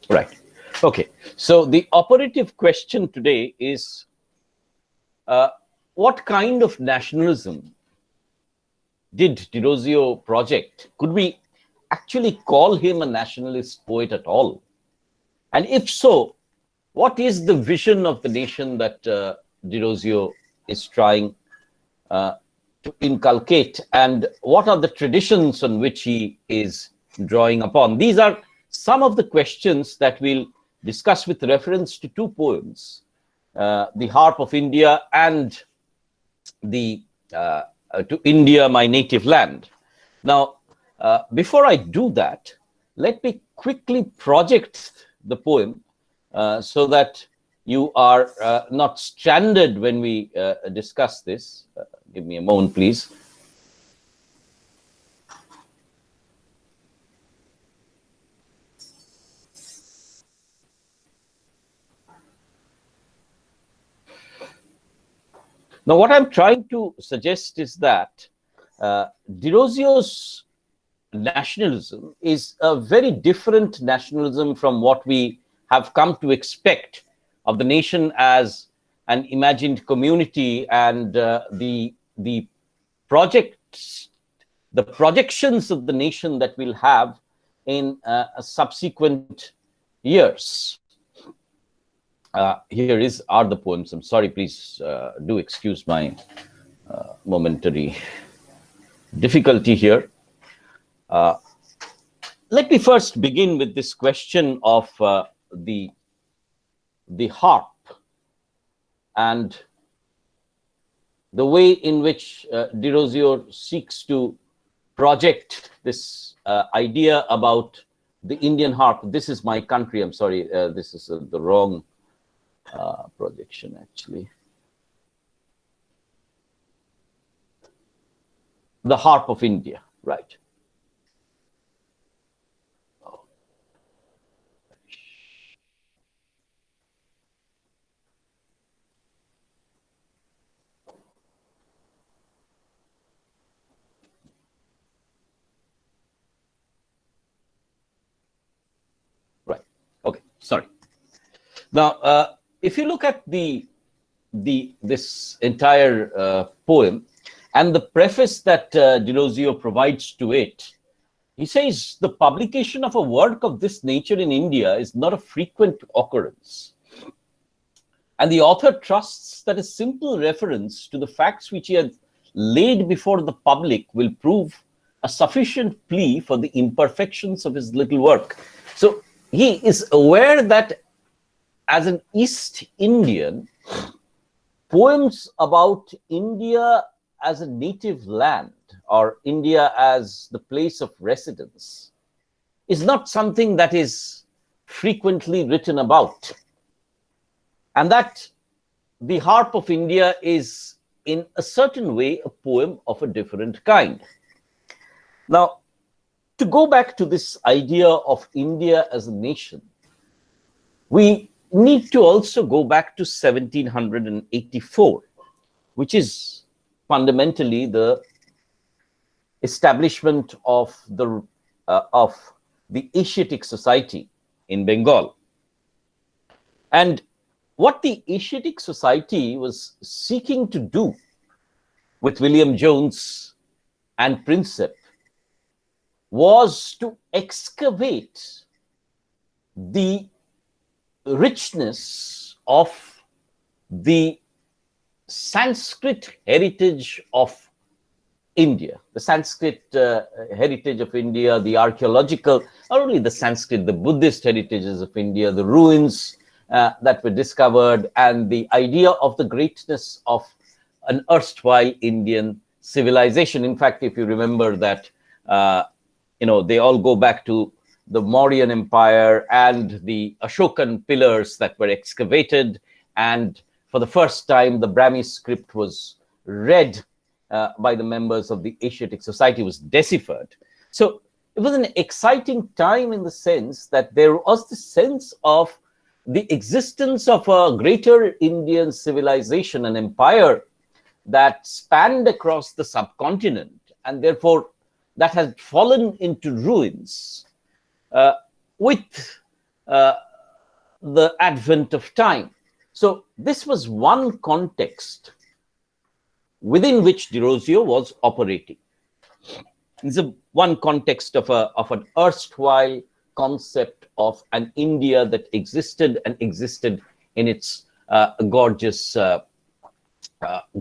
Right. Okay. So the operative question today is uh, what kind of nationalism did Derozio project? Could we actually call him a nationalist poet at all? And if so, what is the vision of the nation that Derozio is trying uh, to inculcate, and what are the traditions on which he is drawing upon? These are some of the questions that we'll discuss with reference to two poems, the Harp of India and the To India, My Native Land. Now, before I do that, let me quickly project the poem so that you are not stranded when we discuss this. Give me a moment, please. Now, what I'm trying to suggest is that Derozio's nationalism is a very different nationalism from what we have come to expect of the nation as an imagined community, and the projects, the projections of the nation that we'll have in subsequent years. Here are the poems. I'm sorry, please do excuse my momentary difficulty here. Let me first begin with this question of the harp and the way in which Derozio seeks to project this idea about the Indian harp. This is my country. I'm sorry, this is the wrong projection, actually. The Harp of India, right. Right. Okay. Sorry. Now, if you look at this entire poem and the preface that Derozio provides to it, he says the publication of a work of this nature in India is not a frequent occurrence. And the author trusts that a simple reference to the facts which he has laid before the public will prove a sufficient plea for the imperfections of his little work. So he is aware that as an East Indian, poems about India as a native land or India as the place of residence is not something that is frequently written about. And that the Harp of India is, in a certain way, a poem of a different kind. Now, to go back to this idea of India as a nation, we need to also go back to 1784, which is fundamentally the establishment of the Asiatic Society in Bengal. And what the Asiatic Society was seeking to do with William Jones and Prinsep was to excavate the richness of the Sanskrit heritage of India, the Sanskrit heritage of India, the archaeological, not only the Sanskrit, the Buddhist heritages of India, the ruins that were discovered, and the idea of the greatness of an erstwhile Indian civilization. In fact, if you remember that, they all go back to the Mauryan Empire and the Ashokan pillars that were excavated. And for the first time, the Brahmi script was read by the members of the Asiatic Society, was deciphered. So it was an exciting time in the sense that there was the sense of the existence of a greater Indian civilization, an empire that spanned across the subcontinent, and therefore that has fallen into ruins, with uh, the advent of time. So this was one context within which Derozio was operating. This is one context of an erstwhile concept of an India that existed and existed in its gorgeous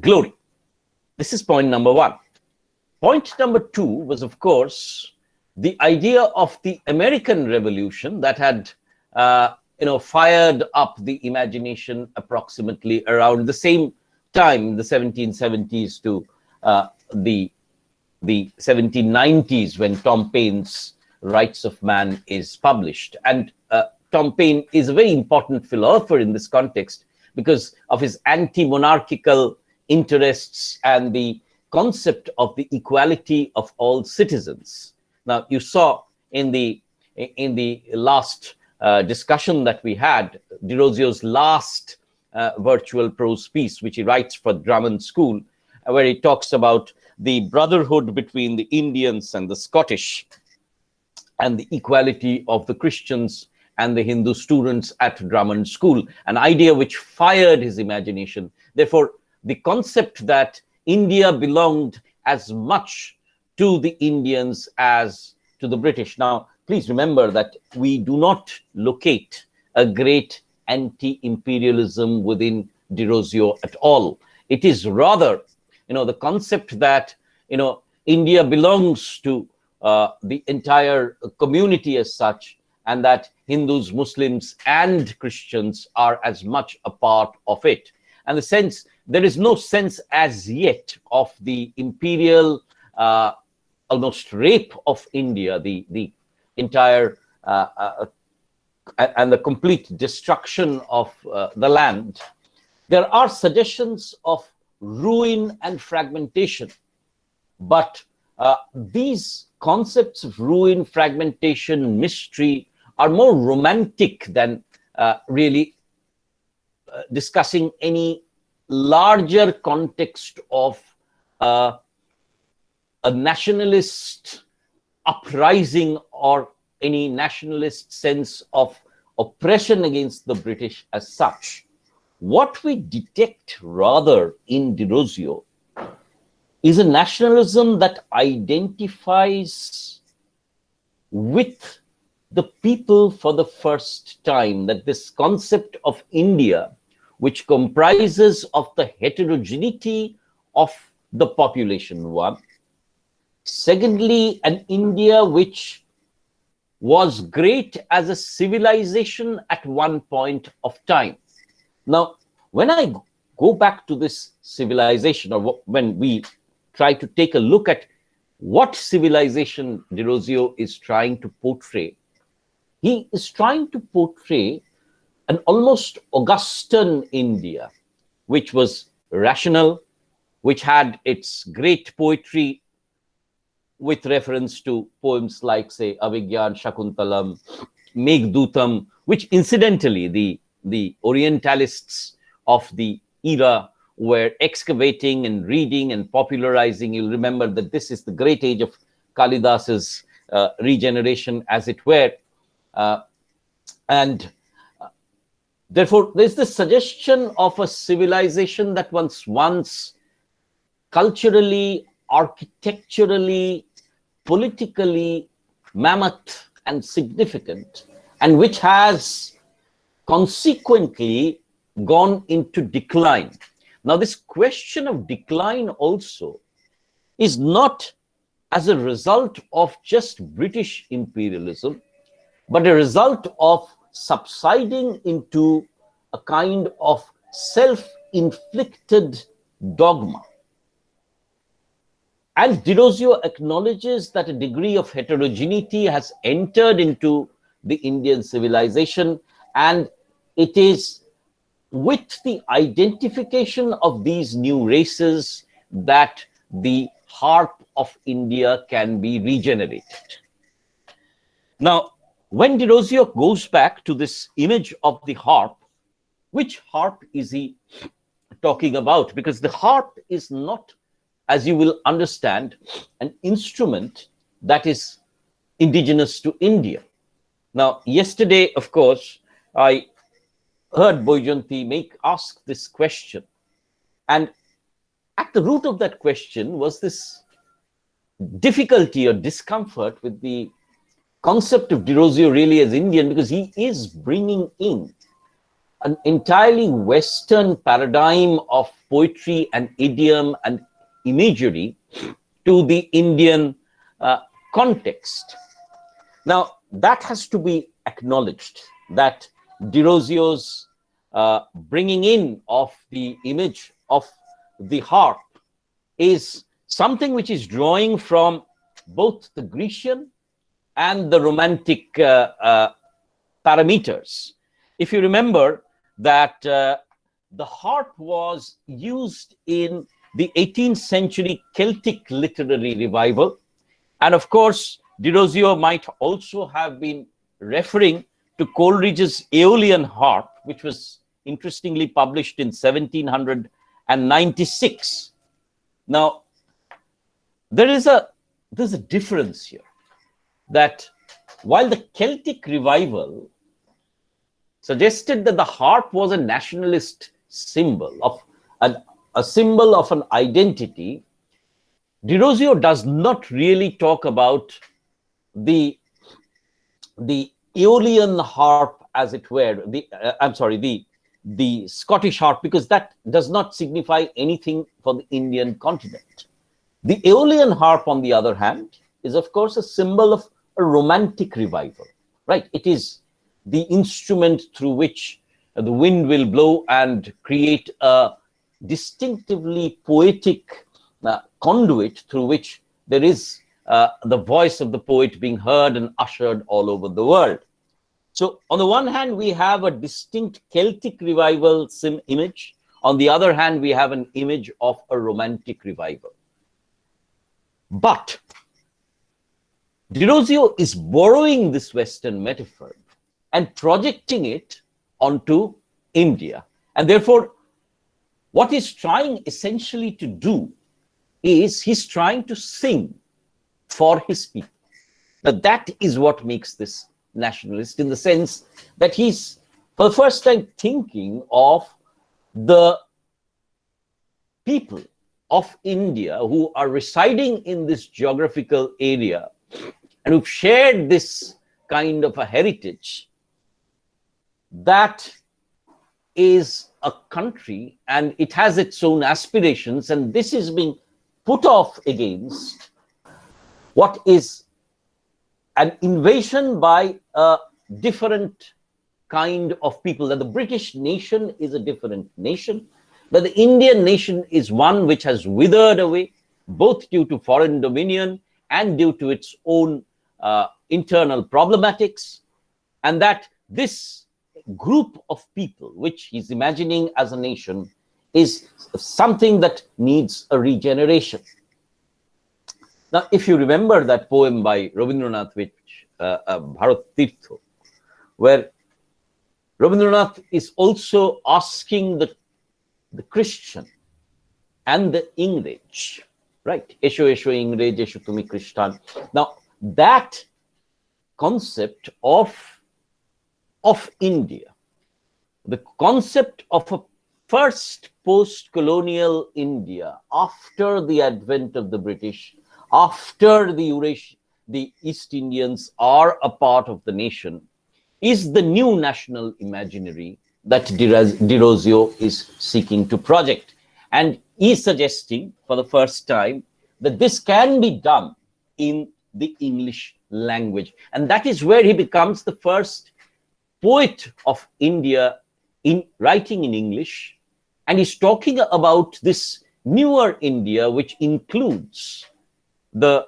glory. This is point number one. Point number two was, of course, the idea of the American Revolution that had fired up the imagination approximately around the same time, the 1770s to the 1790s, when Tom Paine's Rights of Man is published. And Tom Paine is a very important philosopher in this context because of his anti-monarchical interests and the concept of the equality of all citizens. Now, you saw in the last discussion that we had, Derozio's last virtual prose piece, which he writes for Drummond School, where he talks about the brotherhood between the Indians and the Scottish, and the equality of the Christians and the Hindu students at Drummond School, an idea which fired his imagination. Therefore, the concept that India belonged as much to the Indians as to the British. Now, please remember that we do not locate a great anti-imperialism within Derozio at all. It is rather, the concept that, India belongs to the entire community as such, and that Hindus, Muslims, and Christians are as much a part of it. And the sense, there is no sense as yet of the imperial almost rape of India, the entire and the complete destruction of the land. There are suggestions of ruin and fragmentation, but these concepts of ruin, fragmentation, mystery are more romantic than really discussing any larger context of a nationalist uprising or any nationalist sense of oppression against the British as such. What we detect rather in Derozio is a nationalism that identifies with the people for the first time, that this concept of India, which comprises of the heterogeneity of the population, one. Secondly, an India which was great as a civilization at one point of time. Now, when I go back to this civilization, or when we try to take a look at what civilization Derozio is trying to portray, he is trying to portray an almost Augustan India, which was rational, which had its great poetry with reference to poems like, say, Avigyan Shakuntalam, Meghdutam, which incidentally the Orientalists of the era were excavating and reading and popularizing. You'll remember that this is the great age of Kalidas's regeneration, as it were. And therefore, there's this suggestion of a civilization that was once culturally, architecturally, politically mammoth and significant, and which has consequently gone into decline. Now, this question of decline also is not as a result of just British imperialism, but a result of subsiding into a kind of self-inflicted dogma. And Derozio acknowledges that a degree of heterogeneity has entered into the Indian civilization, and it is with the identification of these new races that the harp of India can be regenerated. Now, when Derozio goes back to this image of the harp, which harp is he talking about? Because the harp is not, as you will understand, an instrument that is indigenous to India. Now, yesterday, of course, I heard Boyjanti ask this question, and at the root of that question was this difficulty or discomfort with the concept of Derozio really as Indian, because he is bringing in an entirely Western paradigm of poetry and idiom and imagery to the Indian context. Now, that has to be acknowledged, that Derozio's bringing in of the image of the harp is something which is drawing from both the Grecian and the Romantic parameters. If you remember that the harp was used in the 18th century Celtic literary revival, and of course, Derozio might also have been referring to Coleridge's Aeolian harp, which was interestingly published in 1796. Now, there's a difference here, that while the Celtic revival suggested that the harp was a nationalist symbol of a symbol of an identity, Derozio does not really talk about the Aeolian harp, as it were, the Scottish harp, because that does not signify anything for the Indian continent. The Aeolian harp, on the other hand, is of course a symbol of a romantic revival, right? It is the instrument through which the wind will blow and create a distinctively poetic conduit through which there is the voice of the poet being heard and ushered all over the world. So on the one hand, we have a distinct Celtic revival image. On the other hand, we have an image of a romantic revival. But Derozio is borrowing this Western metaphor and projecting it onto India. And therefore, what he's trying essentially to do is he's trying to sing for his people. Now, that is what makes this nationalist, in the sense that he's, for the first time, thinking of the people of India who are residing in this geographical area and who've shared this kind of a heritage. That is a country and it has its own aspirations, and this is being put off against what is an invasion by a different kind of people, that the British nation is a different nation, that the Indian nation is one which has withered away, both due to foreign dominion and due to its own internal problematics, and that this group of people, which he's imagining as a nation, is something that needs a regeneration. Now, if you remember that poem by Rabindranath, which Bharat Tirtho, where Rabindranath is also asking the Christian and the Ingrej, right? Esho Esho Ingrej, Esho Tumi Christian. Now, that concept of India, the concept of a first post-colonial India after the advent of the British, after the East Indians are a part of the nation, is the new national imaginary that Derozio is seeking to project. And he's suggesting for the first time that this can be done in the English language. And that is where he becomes the first poet of India in writing in English. And he's talking about this newer India, which includes the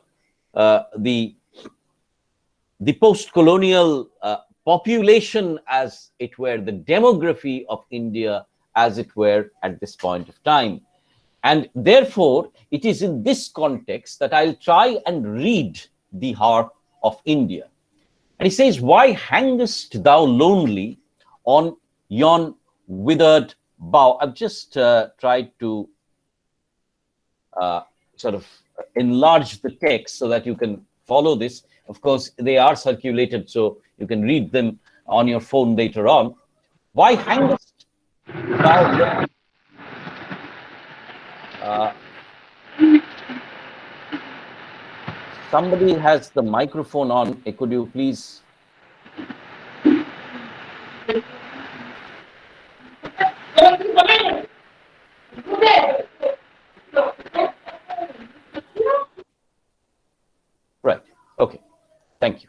post-colonial population, as it were, the demography of India, as it were, at this point of time. And therefore, it is in this context that I'll try and read the Harp of India. And he says, "Why hangest thou lonely on yon withered bough?" I've just tried to sort of enlarge the text so that you can follow this. Of course, they are circulated, so you can read them on your phone later on. Why hangest thou? Somebody has the microphone on. Could you please? Right. Okay. Thank you.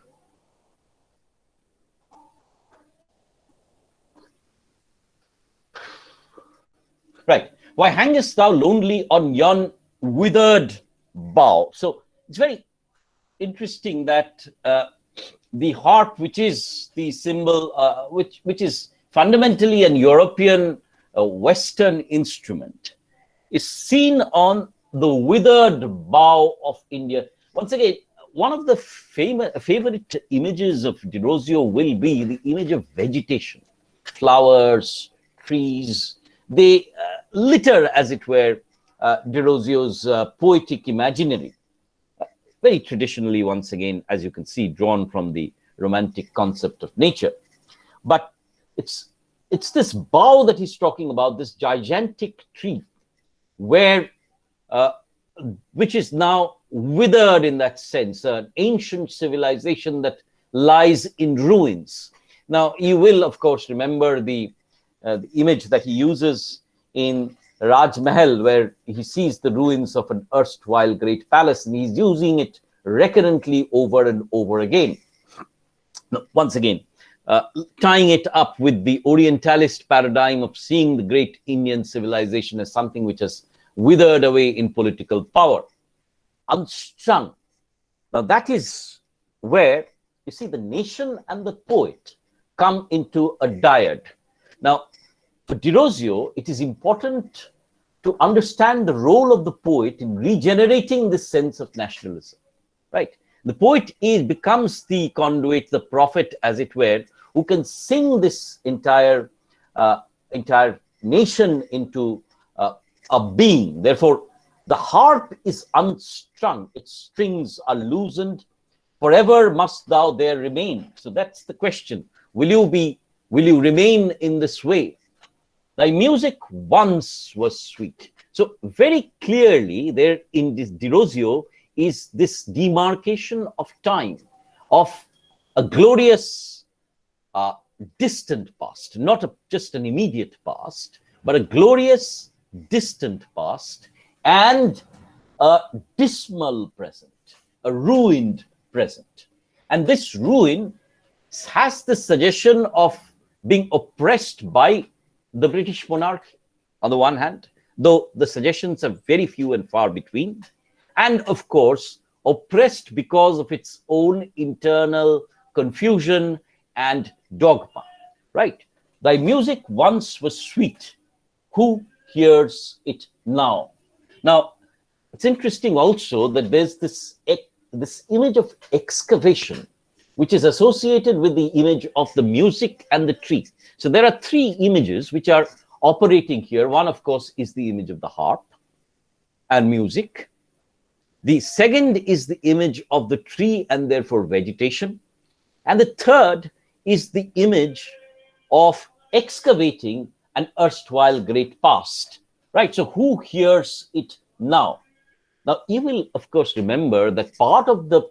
Right. Why hangest thou lonely on yon withered bough? So it's very interesting that the harp, which is the symbol, which is fundamentally an European Western instrument, is seen on the withered bough of India. Once again, one of the favorite images of Derozio will be the image of vegetation, flowers, trees. They litter, as it were, Derozio's poetic imaginary. Very traditionally, once again, as you can see, drawn from the romantic concept of nature. But it's this bough that he's talking about, this gigantic tree, where which is now withered in that sense, an ancient civilization that lies in ruins. Now, you will, of course, remember the image that he uses in Raj Mahal, where he sees the ruins of an erstwhile great palace, and he's using it recurrently over and over again. Now, once again, tying it up with the Orientalist paradigm of seeing the great Indian civilization as something which has withered away in political power, unstrung. Now, that is where you see the nation and the poet come into a dyad. Now, for Derozio, it is important to understand the role of the poet in regenerating this sense of nationalism, right? The poet becomes the conduit, the prophet, as it were, who can sing this entire nation into a being. Therefore, the harp is unstrung; its strings are loosened. Forever must thou there remain. So that's the question: will you remain in this way? Thy music once was sweet. So very clearly, there in this Derozio is this demarcation of time, of a glorious distant past, not just an immediate past, but a glorious distant past, and a dismal present, a ruined present. And this ruin has the suggestion of being oppressed by the British monarchy, on the one hand, though the suggestions are very few and far between, and of course, oppressed because of its own internal confusion and dogma, right? Thy music once was sweet. Who hears it now? Now, it's interesting also that there's this image of excavation, which is associated with the image of the music and the tree. So there are three images which are operating here. One, of course, is the image of the harp and music. The second is the image of the tree and therefore vegetation. And the third is the image of excavating an erstwhile great past, right? So who hears it now? Now, you will, of course, remember that part of the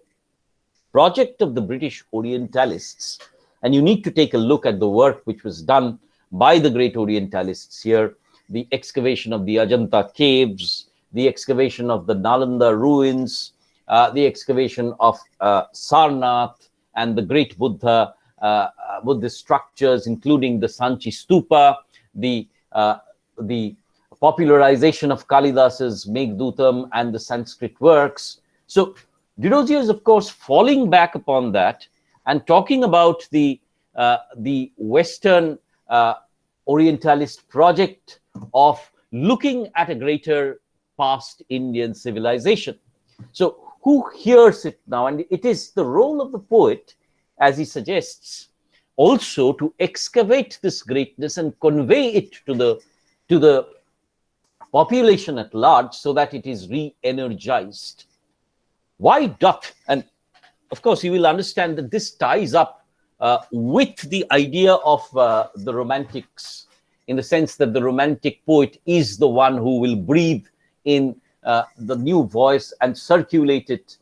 project of the British Orientalists, and you need to take a look at the work which was done by the great Orientalists here, the excavation of the Ajanta caves, the excavation of the Nalanda ruins, the excavation of Sarnath and the great Buddhist structures, including the Sanchi Stupa, the popularization of Kalidas's Meghdootam and the Sanskrit works. So Derozio is, of course, falling back upon that and talking about the Western Orientalist project of looking at a greater past Indian civilization. So who hears it now? And it is the role of the poet, as he suggests, also to excavate this greatness and convey it to the population at large so that it is re-energized. Why doth, and of course, you will understand that this ties up with the idea of the romantics, in the sense that the romantic poet is the one who will breathe in the new voice and circulate it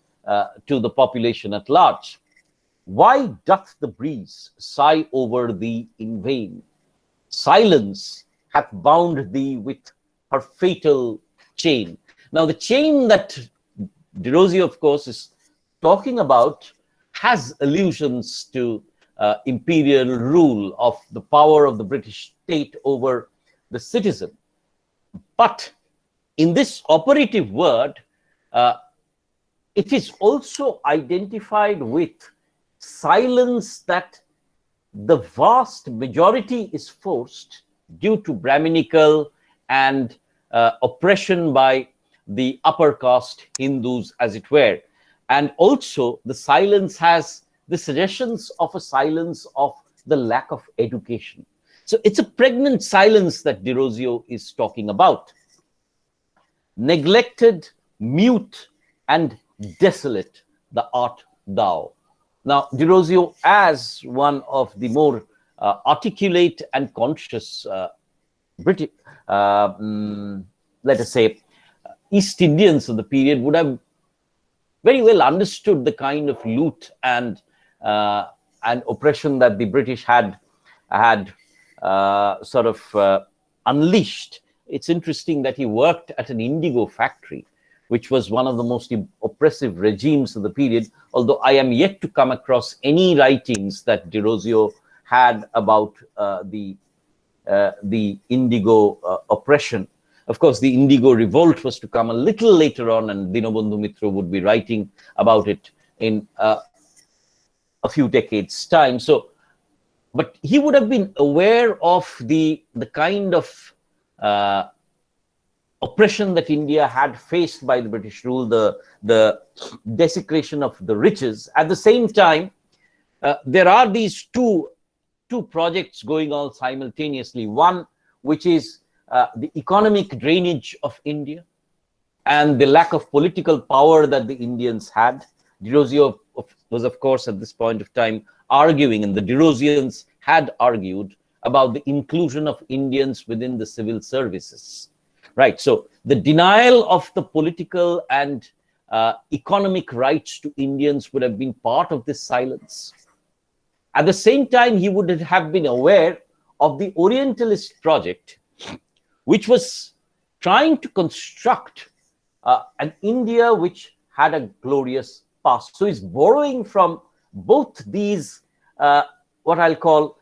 to the population at large. Why doth the breeze sigh over thee in vain? Silence hath bound thee with her fatal chain. Now, the chain that Derozio, of course, is talking about has allusions to imperial rule of the power of the British state over the citizen. But in this operative word, it is also identified with silence that the vast majority is forced due to Brahminical and oppression by the upper caste Hindus, as it were. And also the silence has the suggestions of a silence of the lack of education. So it's a pregnant silence that Derozio is talking about. Neglected, mute, and desolate the art thou. Now, Derozio, as one of the more articulate and conscious British, let us say, East Indians of the period, would have very well understood the kind of loot and oppression that the British had sort of unleashed. It's interesting that he worked at an indigo factory, which was one of the most oppressive regimes of the period, although I am yet to come across any writings that Derozio had about the indigo oppression. Of course, the indigo revolt was to come a little later on, and Dinabandhu Mitra would be writing about it in a few decades' time. So, but he would have been aware of the kind of oppression that India had faced by the British rule, the desecration of the riches. At the same time, there are these two projects going on simultaneously. One, which is the economic drainage of India and the lack of political power that the Indians had. Derozio was, of course, at this point of time arguing, and the Derozians had argued about the inclusion of Indians within the civil services. Right. So the denial of the political and economic rights to Indians would have been part of this silence. At the same time, he would have been aware of the Orientalist project, which was trying to construct an India which had a glorious past. So he's borrowing from both these, what I'll call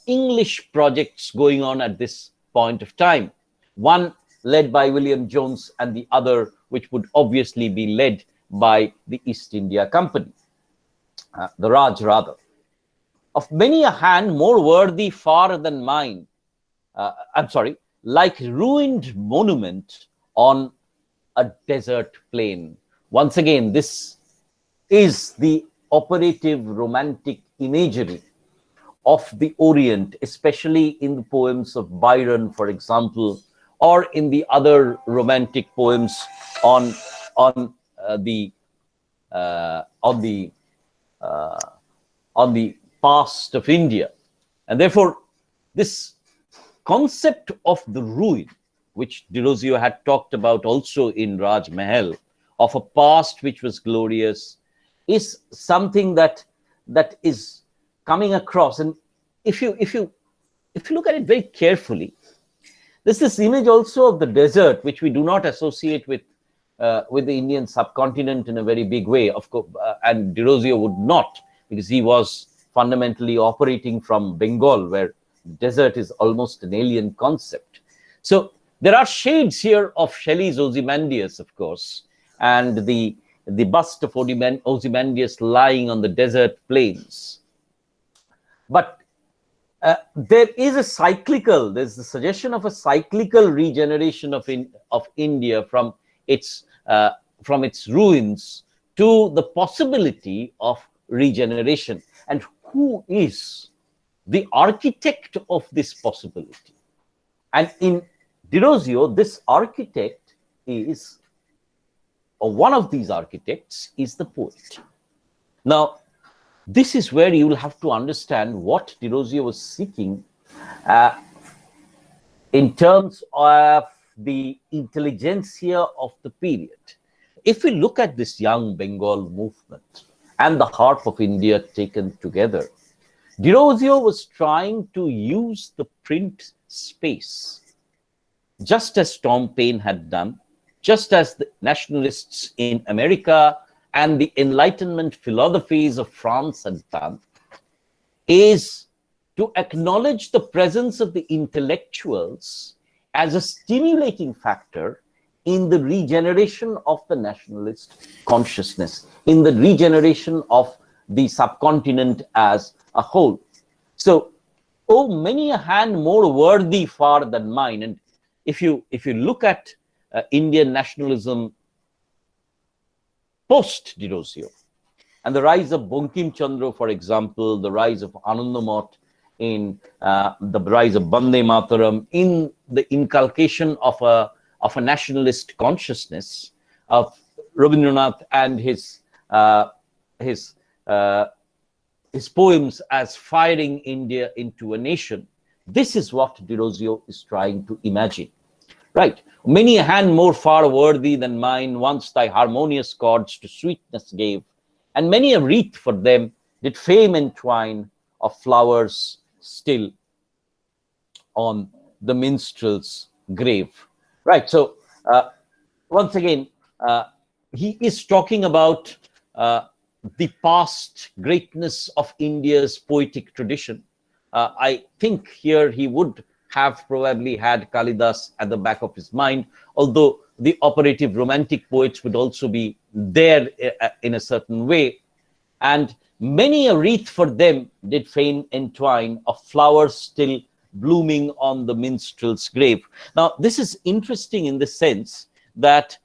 English projects going on at this point of time. One led by William Jones, and the other which would obviously be led by the East India Company, the Raj rather. Of many a hand more worthy far than mine, like ruined monument on a desert plain. Once again, this is the operative romantic imagery of the Orient, especially in the poems of Byron, for example, or in the other romantic poems on the past of India. And therefore, this concept of the ruin, which Derozio had talked about also in Raj Mahal, of a past which was glorious, is something that is coming across. And if you look at it very carefully, there's this image also of the desert, which we do not associate with the Indian subcontinent in a very big way, of course, and Derozio would not, because he was fundamentally operating from Bengal, where desert is almost an alien concept. So there are shades here of Shelley's Ozymandias, of course, and the bust of Ozymandias lying on the desert plains. But there is there's the suggestion of a cyclical regeneration of India from its ruins to the possibility of regeneration. And who is the architect of this possibility? And in Derozio, this architect is, or one of these architects is the poet. Now, this is where you will have to understand what Derozio was seeking uh, in terms of the intelligentsia of the period. If we look at this young Bengal movement and the Harp of India taken together, Derozio was trying to use the print space, just as Tom Paine had done, just as the nationalists in America and the Enlightenment philosophies of France had done, is to acknowledge the presence of the intellectuals as a stimulating factor in the regeneration of the nationalist consciousness, in the regeneration of the subcontinent as a whole. So, oh, many a hand more worthy far than mine. And if you look at Indian nationalism post Derozio, and the rise of Bankim Chandra, for example, the rise of Anandamath, in the rise of Bande Mataram, in the inculcation of a nationalist consciousness of Rabindranath and his poems as firing India into a nation. This is what Derozio is trying to imagine. Right. Many a hand more far worthy than mine, once thy harmonious chords to sweetness gave, and many a wreath for them did fame entwine of flowers still on the minstrel's grave. Right. So once again, he is talking about the past greatness of India's poetic tradition. I think here he would have probably had Kalidas at the back of his mind, although the operative romantic poets would also be there in a certain way. And many a wreath for them did fame entwine of flowers still blooming on the minstrel's grave. Now, this is interesting in the sense that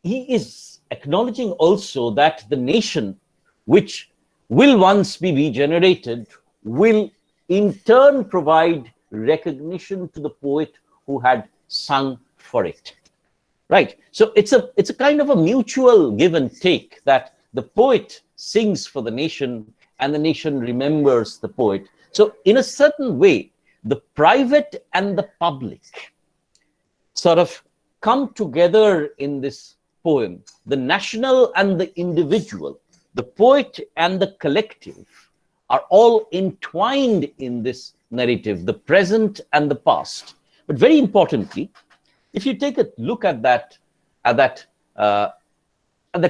he is acknowledging also that the nation which will once be regenerated will in turn provide recognition to the poet who had sung for it. Right. So it's a kind of a mutual give and take, that the poet sings for the nation and the nation remembers the poet. So in a certain way, the private and the public sort of come together in this poem, the national and the individual, the poet and the collective are all entwined in this narrative, the present and the past. But very importantly, if you take a look at that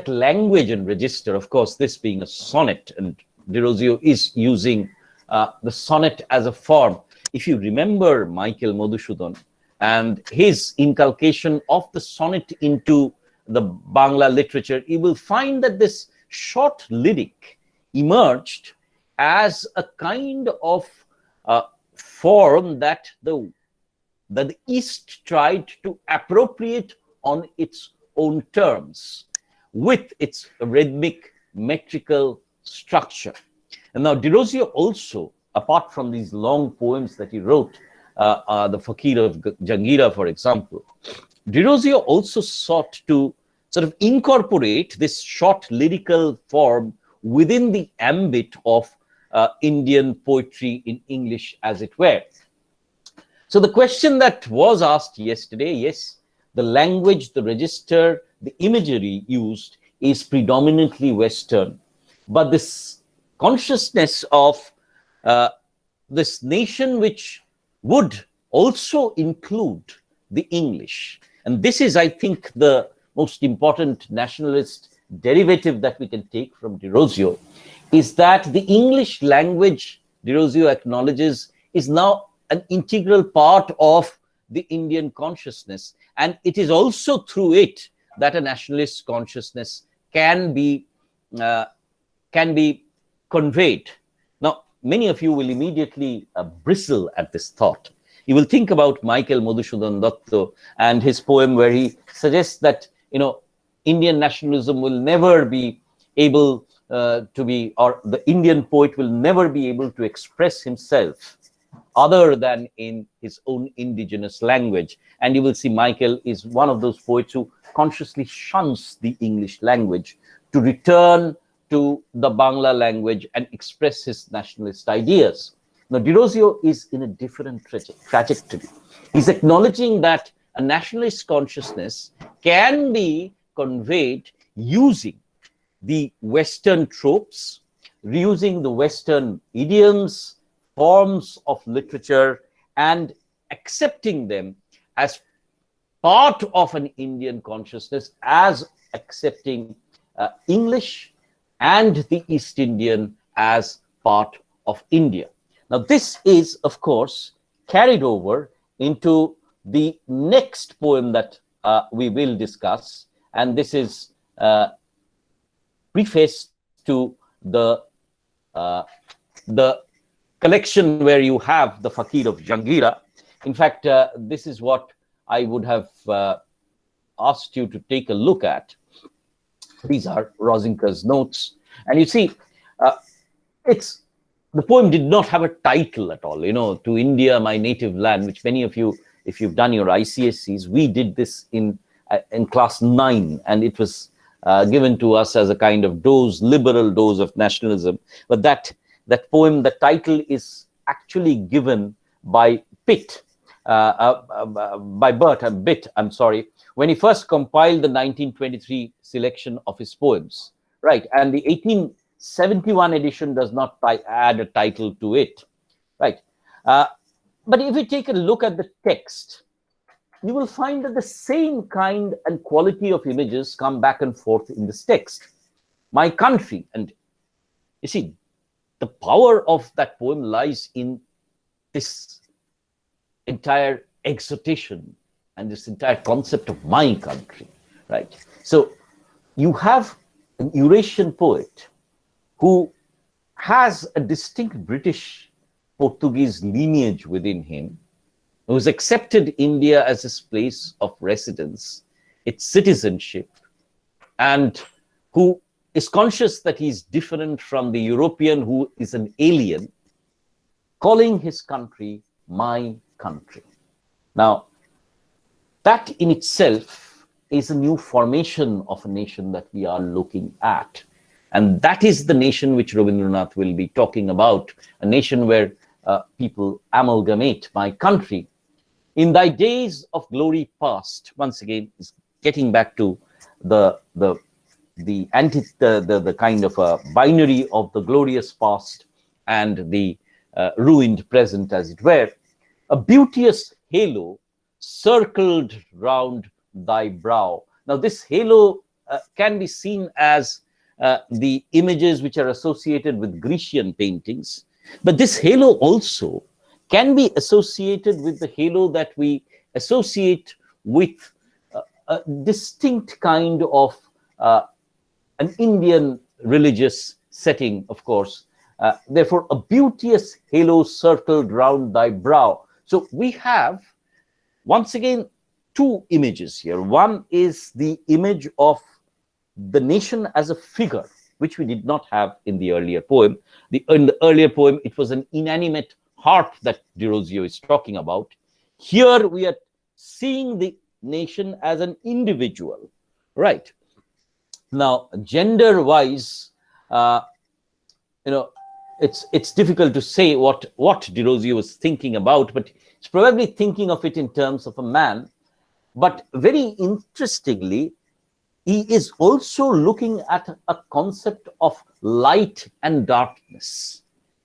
language and register, of course, this being a sonnet, and Derozio is using the sonnet as a form. If you remember Michael Madhusudan and his inculcation of the sonnet into the Bangla literature, you will find that this short lyric emerged as a kind of form that the East tried to appropriate on its own terms, with its rhythmic, metrical structure. And now Derozio also, apart from these long poems that he wrote, the Fakir of Jangira, for example, Derozio also sought to sort of incorporate this short lyrical form within the ambit of Indian poetry in English, as it were. So the question that was asked yesterday, yes, the language, the register, the imagery used is predominantly Western, but this consciousness of this nation which would also include the English, and this is, I think, the most important nationalist derivative that we can take from Derozio, is that the English language, Derozio acknowledges, is now an integral part of the Indian consciousness, and it is also through it that a nationalist consciousness can be conveyed. Now, many of you will immediately bristle at this thought. You will think about Michael Madhusudan Datta and his poem where he suggests that, Indian nationalism will never be able to be, or the Indian poet will never be able to express himself other than in his own indigenous language. And you will see Michael is one of those poets who consciously shuns the English language to return to the Bangla language and express his nationalist ideas. Now, Derozio is in a different trajectory. He's acknowledging that a nationalist consciousness can be conveyed using the Western tropes, using the Western idioms, forms of literature, and accepting them as part of an Indian consciousness, as accepting English and the East Indian as part of India. Now, this is, of course, carried over into the next poem that we will discuss, and this is preface to the collection where you have the Fakir of Jangira. In fact, this is what I would have asked you to take a look at. These are Rosinka's notes, and you see, it's the poem did not have a title at all. You know, To India, My Native Land, which many of you, if you've done your ICSEs, we did this in class 9, and it was given to us as a kind of dose, liberal dose of nationalism. But that poem, the title is actually given by Pitt, by Bitt, I'm sorry, when he first compiled the 1923 selection of his poems, right? And the 1871 edition does not add a title to it, right? But if you take a look at the text, you will find that the same kind and quality of images come back and forth in this text. My country, and you see, the power of that poem lies in this entire exhortation and this entire concept of my country, right? So you have an Eurasian poet who has a distinct British Portuguese lineage within him, who has accepted India as his place of residence, its citizenship, and who is conscious that he's different from the European who is an alien, calling his country my country. Now, that in itself is a new formation of a nation that we are looking at. And that is the nation which Rabindranath will be talking about, a nation where people amalgamate my country. In thy days of glory past, once again, is getting back to the kind of a binary of the glorious past and the ruined present, as it were. A beauteous halo circled round thy brow. Now, this halo can be seen as the images which are associated with Grecian paintings, but this halo also can be associated with the halo that we associate with a distinct kind of an Indian religious setting, of course. Therefore, a beauteous halo circled round thy brow. So we have, once again, two images here. One is the image of the nation as a figure, which we did not have in the earlier poem. In the earlier poem, it was an inanimate harp that Derozio is talking about. Here we are seeing the nation as an individual, right? Now, gender-wise, it's difficult to say what Derozio was thinking about, but he's probably thinking of it in terms of a man. But very interestingly, he is also looking at a concept of light and darkness.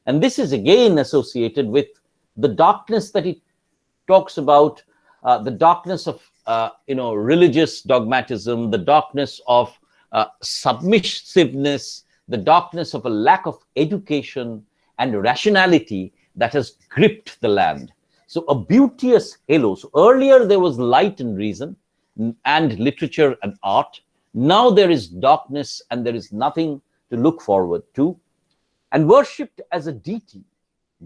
And this is again associated with the darkness that he talks about, the darkness of religious dogmatism, the darkness of submissiveness, the darkness of a lack of education and rationality that has gripped the land. So a beauteous halo. So earlier there was light and reason and literature and art. Now there is darkness and there is nothing to look forward to. And worshipped as a deity,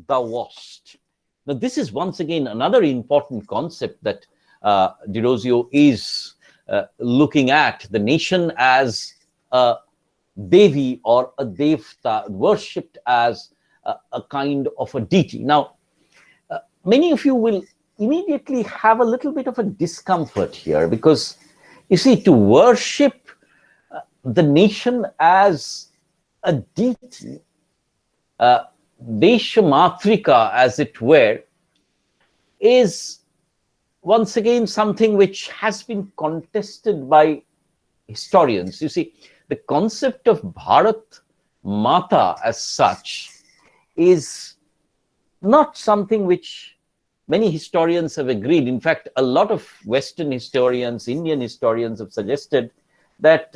thou wast. Now this is once again another important concept that Derozio is looking at, the nation as a Devi or a Devta, worshipped as a kind of a deity. Now, many of you will immediately have a little bit of a discomfort here, because you see, to worship the nation as a deity, Deshamatrika, as it were, is once again something which has been contested by historians. You see, the concept of Bharat Mata as such is not something which many historians have agreed. In fact, a lot of Western historians, Indian historians have suggested that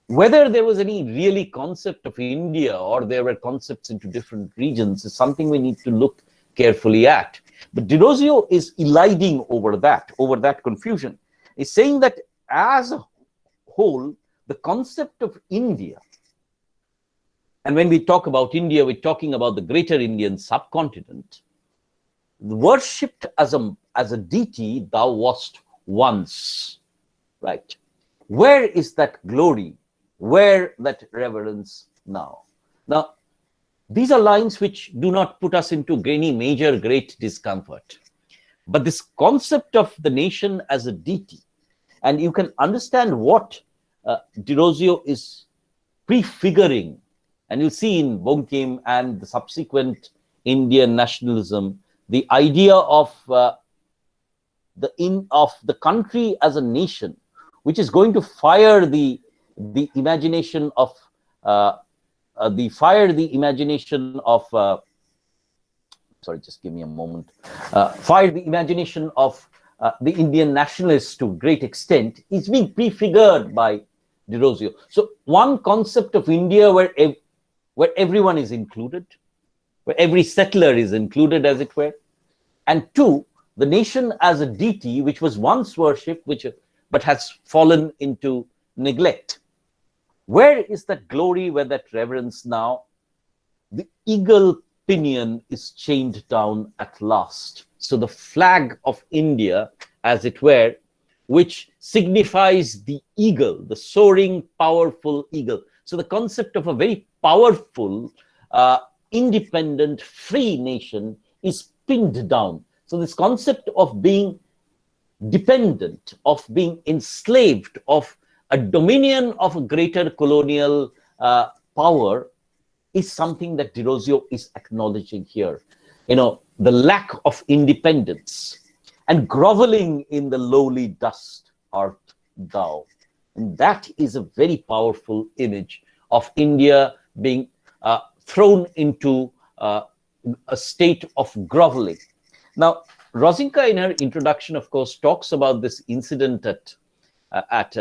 whether there was any really concept of India or there were concepts into different regions is something we need to look carefully at. But Derozio is eliding over that confusion. He's saying that as a whole, the concept of India, and when we talk about India, we're talking about the greater Indian subcontinent, worshipped as a deity, thou wast once, right? Where is that glory? Where that reverence now? Now, these are lines which do not put us into any major great discomfort. But this concept of the nation as a deity, and you can understand what Derozio is prefiguring, and you'll see in Bonkem and the subsequent Indian nationalism, the idea of the country as a nation, which is going to fire the imagination of sorry, just give me a moment. Fire the imagination of the Indian nationalists to a great extent is being prefigured by Derozio. So one concept of India where everyone is included, where every settler is included, as it were. And two, the nation as a deity, which was once worshipped, but has fallen into neglect. Where is that glory, where that reverence now? The eagle pinion is chained down at last. So the flag of India, as it were, which signifies the eagle, the soaring, powerful eagle. So the concept of a very powerful, independent, free nation is pinned down. So this concept of being dependent, of being enslaved, of a dominion of a greater colonial power is something that Derozio is acknowledging here. You know, the lack of independence and groveling in the lowly dust art thou. And that is a very powerful image of India being thrown into a state of groveling. Now, Rosinka, in her introduction, of course, talks about this incident at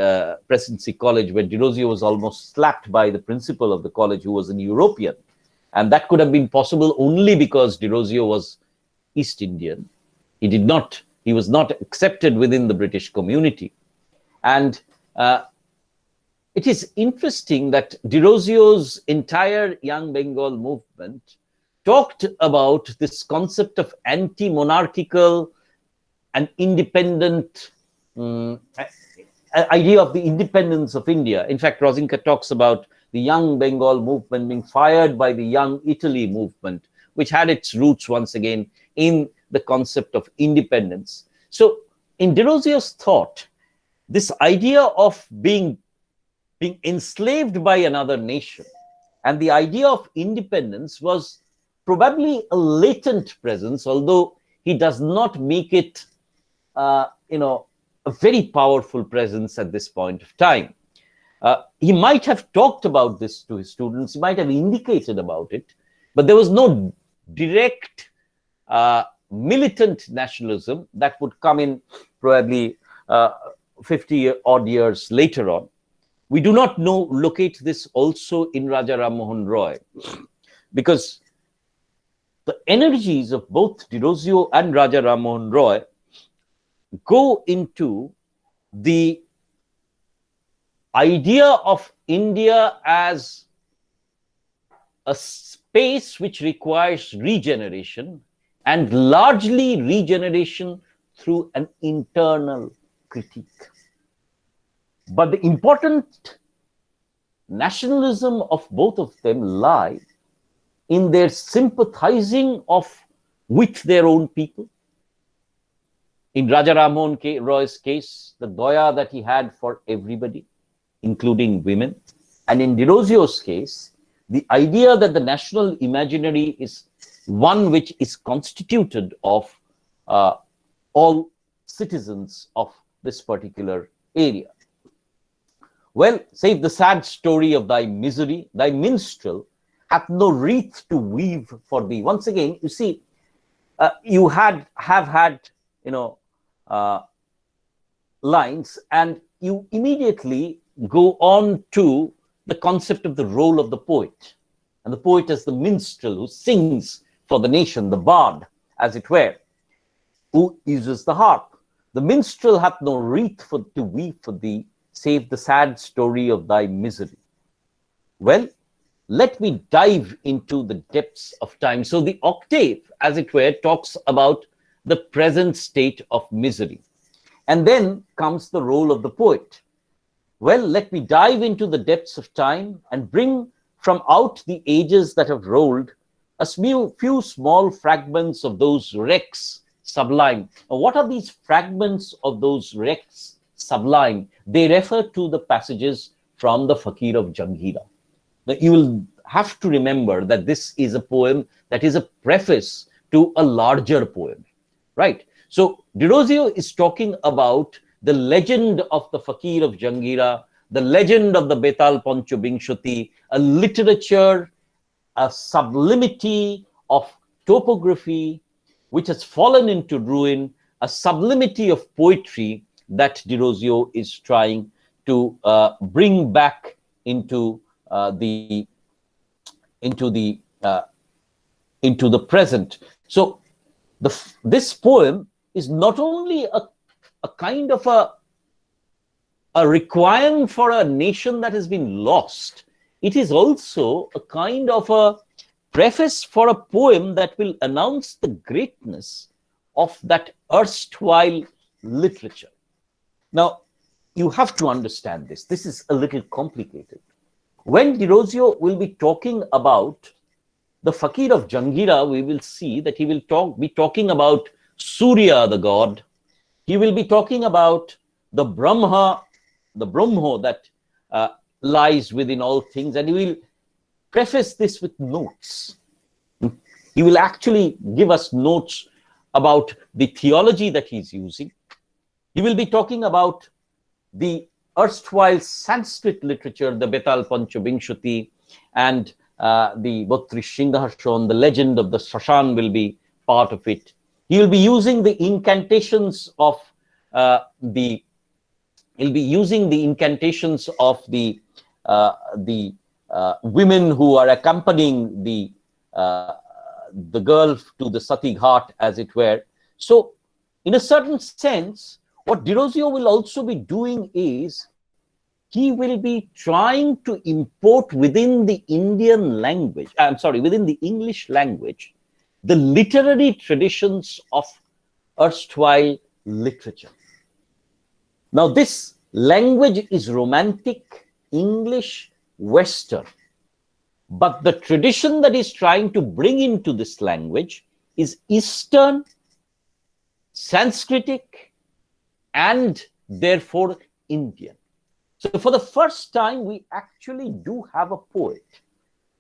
Presidency College, where Derozio was almost slapped by the principal of the college, who was an European. And that could have been possible only because Derozio was East Indian. He was not accepted within the British community. And it is interesting that Derozio's entire Young Bengal movement talked about this concept of anti-monarchical and independent idea of the independence of India. In fact, Rosinka talks about the Young Bengal movement being fired by the Young Italy movement, which had its roots once again in the concept of independence. So in Derozio's thought, this idea of being enslaved by another nation and the idea of independence was probably a latent presence, although he does not make it, a very powerful presence at this point of time. He might have talked about this to his students, he might have indicated about it, but there was no direct militant nationalism that would come in probably 50 odd years later on. We do not locate this also in Raja Ram Mohan Roy, because the energies of both Derozio and Raja Ram Mohan Roy go into the idea of India as a space which requires regeneration, and largely regeneration through an internal critique. But the important nationalism of both of them lie in their sympathizing of with their own people. In Raja Rammohn Roy's case, the doya that he had for everybody, including women. And in Derozio's case, the idea that the national imaginary is one which is constituted of all citizens of this particular area. Well, save the sad story of thy misery, thy minstrel hath no wreath to weave for thee. Once again, you see, you have had, lines, and you immediately go on to the concept of the role of the poet. And the poet is the minstrel who sings for the nation, the bard, as it were, who uses the harp. The minstrel hath no wreath to weave for thee, save the sad story of thy misery. Well, let me dive into the depths of time. So the octave, as it were, talks about the present state of misery. And then comes the role of the poet. Well, let me dive into the depths of time and bring from out the ages that have rolled a few small fragments of those wrecks sublime. Now, what are these fragments of those wrecks sublime? They refer to the passages from the Fakir of Janghira. Now, you will have to remember that this is a poem that is a preface to a larger poem, right? So Derozio is talking about the legend of the Fakir of Janghira, the legend of the Betal Pancho Bingshoti, a literature, a sublimity of topography which has fallen into ruin, a sublimity of poetry that Derozio is trying to bring back into the present. So this poem is not only a kind of a requiem for a nation that has been lost, it is also a kind of a preface for a poem that will announce the greatness of that erstwhile literature. Now, you have to understand this. This is a little complicated. When Derozio will be talking about the Fakir of Janghira, we will see that he will be talking about Surya, the god. He will be talking about the Brahma that lies within all things, and he will preface this with notes. He will actually give us notes about the theology that he's using. He will be talking about the erstwhile Sanskrit literature, the Betal Pancho Bingshoti, and the Bhattri Shinghashon, the legend of the Shashan will be part of it. He will be using the incantations of the women who are accompanying the girl to the Sati Ghat, as it were. So, in a certain sense, what Derozio will also be doing is he will be trying to import within the within the English language, the literary traditions of erstwhile literature. Now, this language is Romantic, English, Western. But the tradition that he's trying to bring into this language is Eastern, Sanskritic, and therefore Indian. So for the first time, we actually do have a poet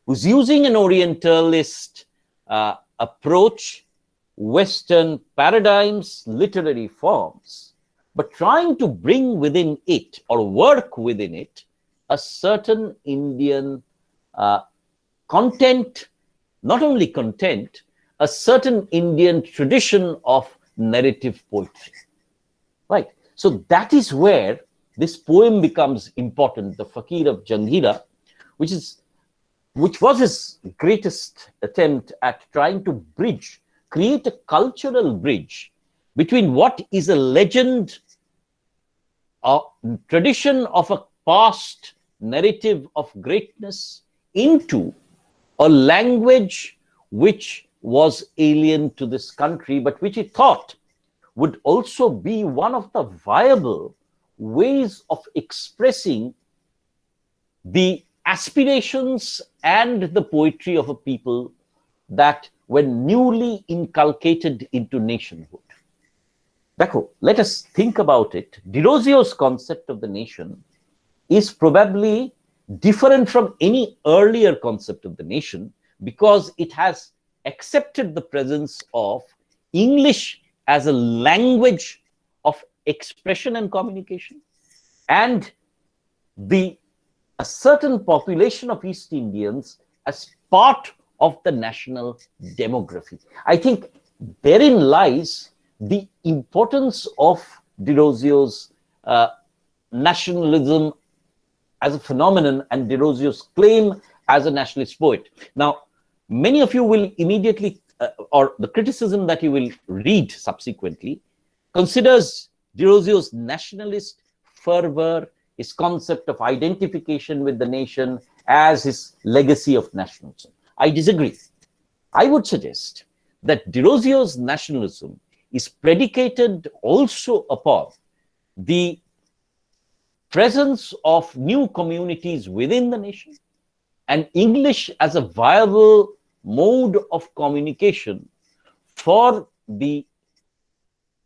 who's using an Orientalist approach, Western paradigms, literary forms, but trying to bring within it or work within it a certain Indian content, not only content, a certain Indian tradition of narrative poetry, right? So that is where this poem becomes important, the Fakir of Janghira, which was his greatest attempt at trying to create a cultural bridge between what is a legend, a tradition of a past narrative of greatness, into a language which was alien to this country, but which he thought would also be one of the viable ways of expressing the aspirations and the poetry of a people that were newly inculcated into nationhood. Let us think about it. Derozio's concept of the nation is probably different from any earlier concept of the nation because it has accepted the presence of English as a language of expression and communication, and a certain population of East Indians as part of the national demography. I think therein lies the importance of Derozio's nationalism as a phenomenon and Derozio's claim as a nationalist poet. Now, many of you will immediately, or the criticism that you will read subsequently, considers Derozio's nationalist fervor, his concept of identification with the nation as his legacy of nationalism. I disagree. I would suggest that Derozio's nationalism is predicated also upon the presence of new communities within the nation and English as a viable mode of communication for the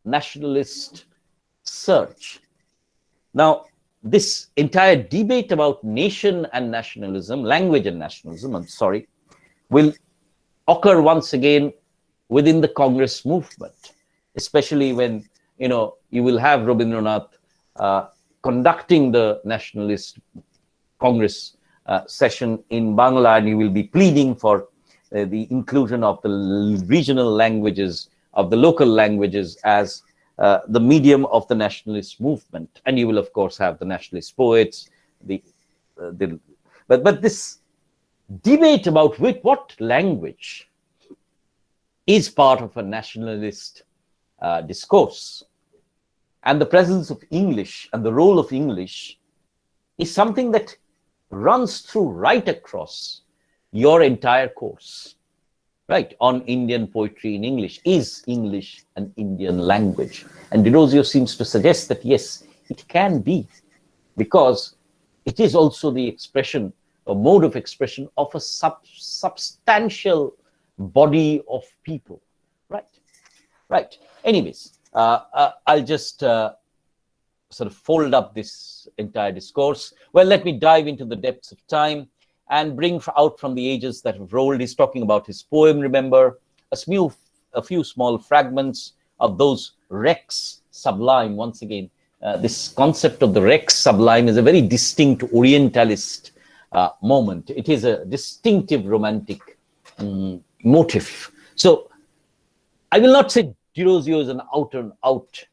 nationalist search. Now, this entire debate about nation and nationalism, language and nationalism, will occur once again within the Congress movement, especially when, you will have Rabindranath conducting the nationalist Congress session in Bangla, and you will be pleading for the inclusion of the regional languages, of the local languages as the medium of the nationalist movement. And you will, of course, have the nationalist poets. But this debate about what language is part of a nationalist discourse, and the presence of English and the role of English is something that runs through right across your entire course, right? On Indian poetry in English. Is English an Indian language? And Derozio seems to suggest that yes, it can be, because it is also the expression, a mode of expression of a substantial body of people, right? Anyways, I'll just sort of fold up this entire discourse. Well, let me dive into the depths of time and bring out from the ages that have rolled. He's talking about his poem, remember, a few small fragments of those wrecks sublime. Once again, this concept of the wrecks sublime is a very distinct Orientalist moment. It is a distinctive romantic motif. So I will not say Derozio is an out-and-out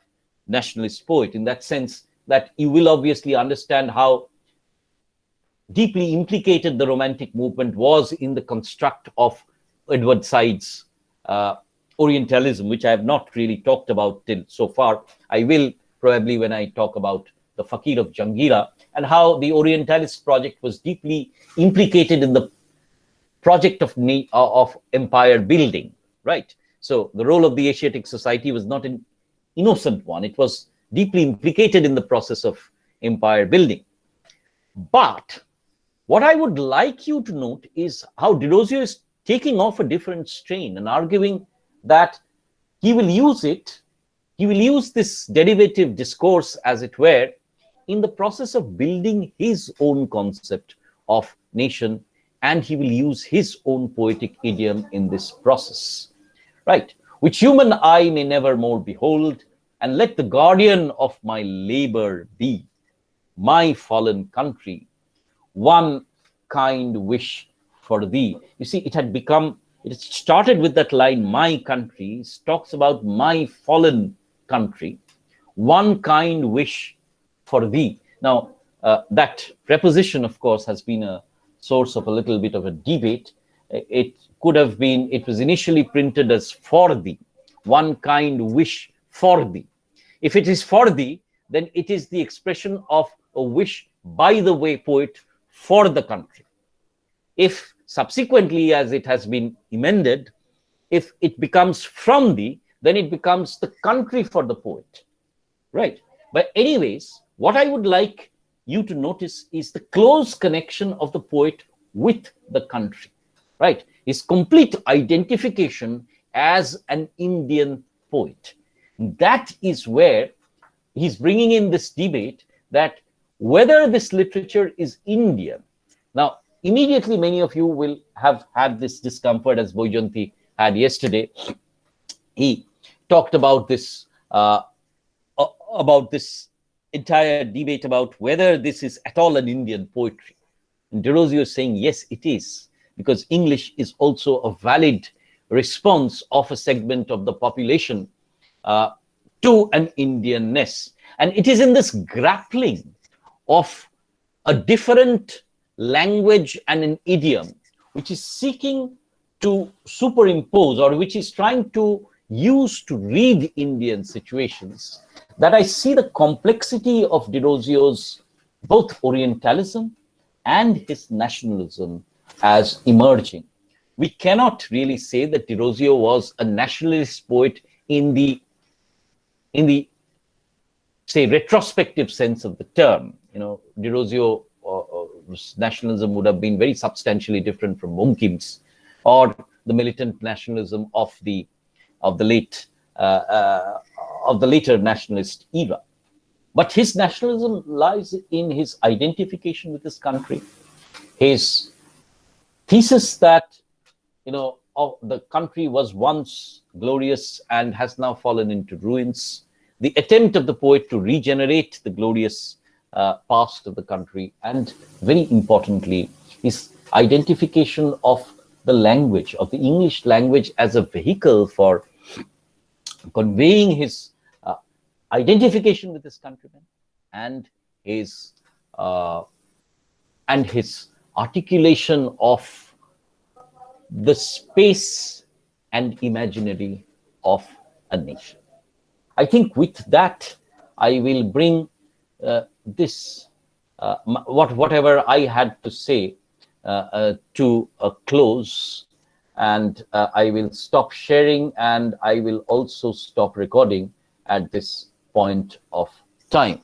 nationalist poet in that sense, that you will obviously understand how deeply implicated the Romantic movement was in the construct of Edward Said's Orientalism, which I have not really talked about till so far. I will probably when I talk about the Fakir of Jangira, and how the Orientalist project was deeply implicated in the project of empire building, right? So the role of the Asiatic Society was not an innocent one. It was deeply implicated in the process of empire building. But what I would like you to note is how Derozio is taking off a different strain and arguing that he will use this derivative discourse, as it were, in the process of building his own concept of nation, and he will use his own poetic idiom in this process, right? Which human eye may never more behold, and let the guardian of my labor be, my fallen country, one kind wish for thee. You see, it started with that line, my country. It talks about my fallen country, one kind wish for thee. Now, that preposition, of course, has been a source of a little bit of a debate. It was initially printed as for thee, one kind wish for thee. If it is for thee, then it is the expression of a wish by the way poet for the country. If subsequently, as it has been amended, if it becomes from thee, then it becomes the country for the poet, right? But anyways, what I would like you to notice is the close connection of the poet with the country, right? His complete identification as an Indian poet. That is where he's bringing in this debate that whether this literature is Indian. Now, immediately, many of you will have had this discomfort, as Boyjanti had yesterday. He talked about this entire debate about whether this is at all an Indian poetry. And Derozio is saying, yes, it is, because English is also a valid response of a segment of the population to an Indianness. And it is in this grappling of a different language and an idiom, which is seeking to superimpose, or which is trying to use to read Indian situations, that I see the complexity of Derozio's both Orientalism and his nationalism as emerging. We cannot really say that Derozio was a nationalist poet in the say retrospective sense of the term. You know, Derozio nationalism would have been very substantially different from Monkim's or the militant nationalism of the later nationalist era. But his nationalism lies in his identification with his country, his thesis that, you know, the country was once glorious and has now fallen into ruins, the attempt of the poet to regenerate the glorious past of the country, and very importantly, his identification of the language, of the English language, as a vehicle for conveying his identification with his countrymen and his articulation of the space and imaginary of a nation. I think with that, I will bring whatever I had to say to a close, and I will stop sharing, and I will also stop recording at this point of time.